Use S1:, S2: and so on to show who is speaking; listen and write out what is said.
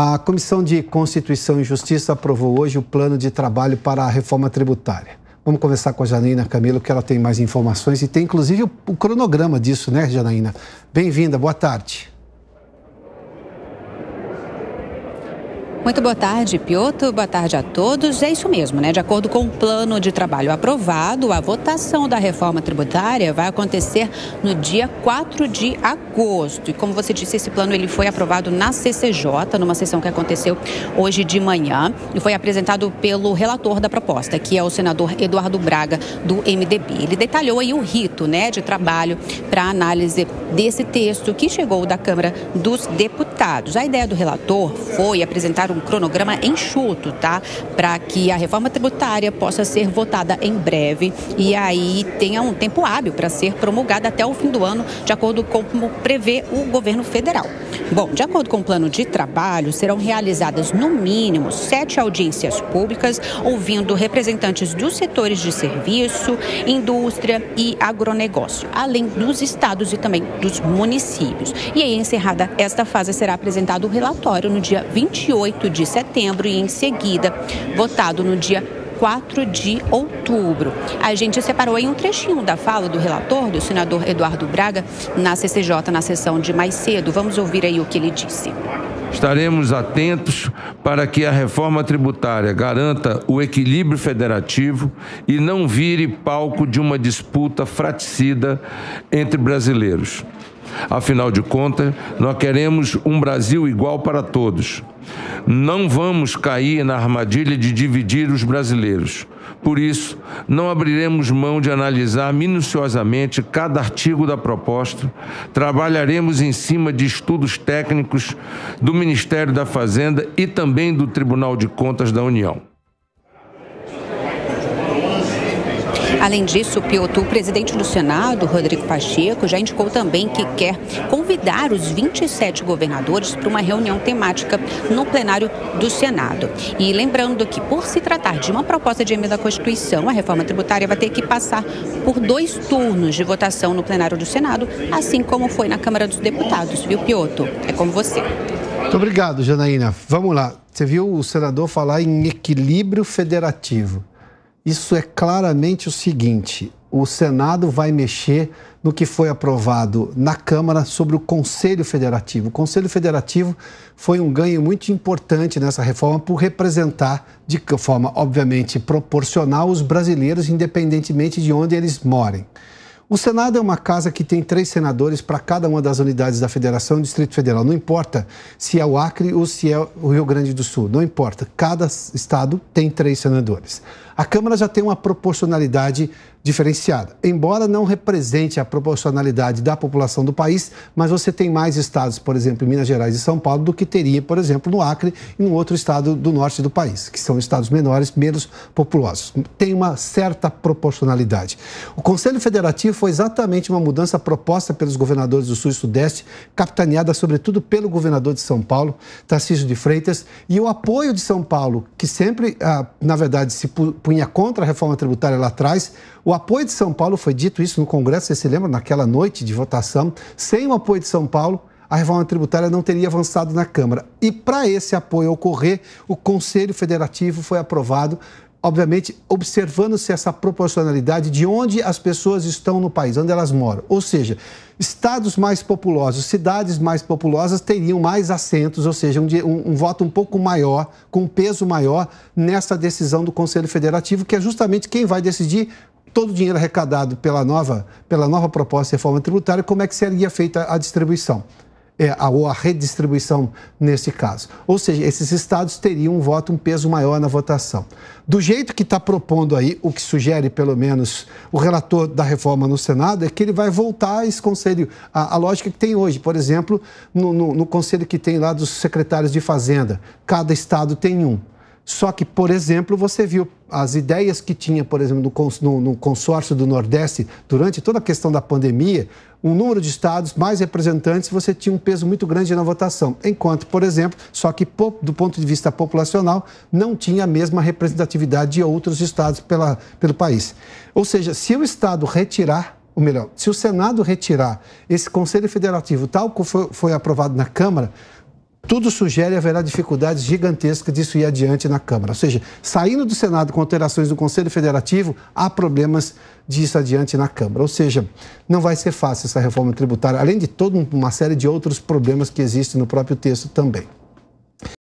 S1: A Comissão de Constituição e Justiça aprovou hoje o plano de trabalho para a reforma tributária. Vamos conversar com a Janaína Camilo, que ela tem mais informações e tem inclusive o cronograma disso, né, Janaína? Bem-vinda, boa tarde.
S2: Muito boa tarde, Piotr. Boa tarde a todos. É isso mesmo, né? De acordo com o plano de trabalho aprovado, a votação da reforma tributária vai acontecer no dia 4 de agosto. E como você disse, esse plano ele foi aprovado na CCJ, numa sessão que aconteceu hoje de manhã, e foi apresentado pelo relator da proposta, que é o senador Eduardo Braga, do MDB. Ele detalhou aí o rito, né, de trabalho para análise desse texto que chegou da Câmara dos Deputados. A ideia do relator foi apresentar um cronograma enxuto, tá? Para que a reforma tributária possa ser votada em breve e aí tenha um tempo hábil para ser promulgada até o fim do ano, de acordo com como prevê o governo federal. Bom, de acordo com o plano de trabalho, serão realizadas no mínimo 7 audiências públicas, ouvindo representantes dos setores de serviço, indústria e agronegócio, além dos estados e também dos municípios. E aí, encerrada esta fase, será apresentado o relatório no dia 28 de setembro e, em seguida, votado no dia 4 de outubro. A gente separou aí um trechinho da fala do relator, do senador Eduardo Braga, na CCJ, na sessão de mais cedo. Vamos ouvir aí o que ele disse.
S3: Estaremos atentos para que a reforma tributária garanta o equilíbrio federativo e não vire palco de uma disputa fratricida entre brasileiros. Afinal de contas, nós queremos um Brasil igual para todos. Não vamos cair na armadilha de dividir os brasileiros. Por isso, não abriremos mão de analisar minuciosamente cada artigo da proposta. Trabalharemos em cima de estudos técnicos do Ministério da Fazenda e também do Tribunal de Contas da União.
S2: Além disso, Piotr, o presidente do Senado, Rodrigo Pacheco, já indicou também que quer convidar os 27 governadores para uma reunião temática no plenário do Senado. E lembrando que, por se tratar de uma proposta de emenda à Constituição, a reforma tributária vai ter que passar por 2 turnos de votação no plenário do Senado, assim como foi na Câmara dos Deputados, viu, Piotr? É com você.
S1: Muito obrigado, Janaína. Vamos lá. Você viu o senador falar em equilíbrio federativo. Isso é claramente o seguinte: o Senado vai mexer no que foi aprovado na Câmara sobre o Conselho Federativo. O Conselho Federativo foi um ganho muito importante nessa reforma por representar de forma, obviamente, proporcional os brasileiros, independentemente de onde eles morem. O Senado é uma casa que tem 3 senadores para cada uma das unidades da Federação e do Distrito Federal. Não importa se é o Acre ou se é o Rio Grande do Sul. Não importa. Cada estado tem 3 senadores. A Câmara já tem uma proporcionalidade diferenciada. Embora não represente a proporcionalidade da população do país, mas você tem mais estados, por exemplo, em Minas Gerais e São Paulo, do que teria, por exemplo, no Acre e em outro estado do norte do país, que são estados menores, menos populosos. Tem uma certa proporcionalidade. O Conselho Federativo foi exatamente uma mudança proposta pelos governadores do Sul e Sudeste, capitaneada sobretudo pelo governador de São Paulo, Tarcísio de Freitas, e o apoio de São Paulo, que sempre, na verdade, se punha contra a reforma tributária lá atrás. O apoio de São Paulo, foi dito isso no Congresso, você se lembra, naquela noite de votação. Sem o apoio de São Paulo, a reforma tributária não teria avançado na Câmara. E para esse apoio ocorrer, o Conselho Federativo foi aprovado, obviamente, observando-se essa proporcionalidade de onde as pessoas estão no país, onde elas moram. Ou seja, estados mais populosos, cidades mais populosas teriam mais assentos, ou seja, um voto um pouco maior, com um peso maior nessa decisão do Conselho Federativo, que é justamente quem vai decidir todo o dinheiro arrecadado pela nova proposta de reforma tributária, como é que seria feita a distribuição. Ou a redistribuição nesse caso. Ou seja, esses estados teriam um voto, um peso maior na votação. Do jeito que está propondo aí, o que sugere pelo menos o relator da reforma no Senado, é que ele vai voltar a esse conselho, a lógica que tem hoje. Por exemplo, no conselho que tem lá dos secretários de Fazenda, cada estado tem um. Só que, por exemplo, você viu as ideias que tinha, por exemplo, no consórcio do Nordeste, durante toda a questão da pandemia, um número de estados, mais representantes, você tinha um peso muito grande na votação. Enquanto, por exemplo, só que do ponto de vista populacional, não tinha a mesma representatividade de outros estados pelo país. Ou seja, se o Estado retirar, ou melhor, se o Senado retirar esse Conselho Federativo tal como foi aprovado na Câmara, tudo sugere haverá dificuldades gigantescas disso ir adiante na Câmara. Ou seja, saindo do Senado com alterações do Conselho Federativo, há problemas disso adiante na Câmara. Ou seja, não vai ser fácil essa reforma tributária, além de toda uma série de outros problemas que existem no próprio texto também.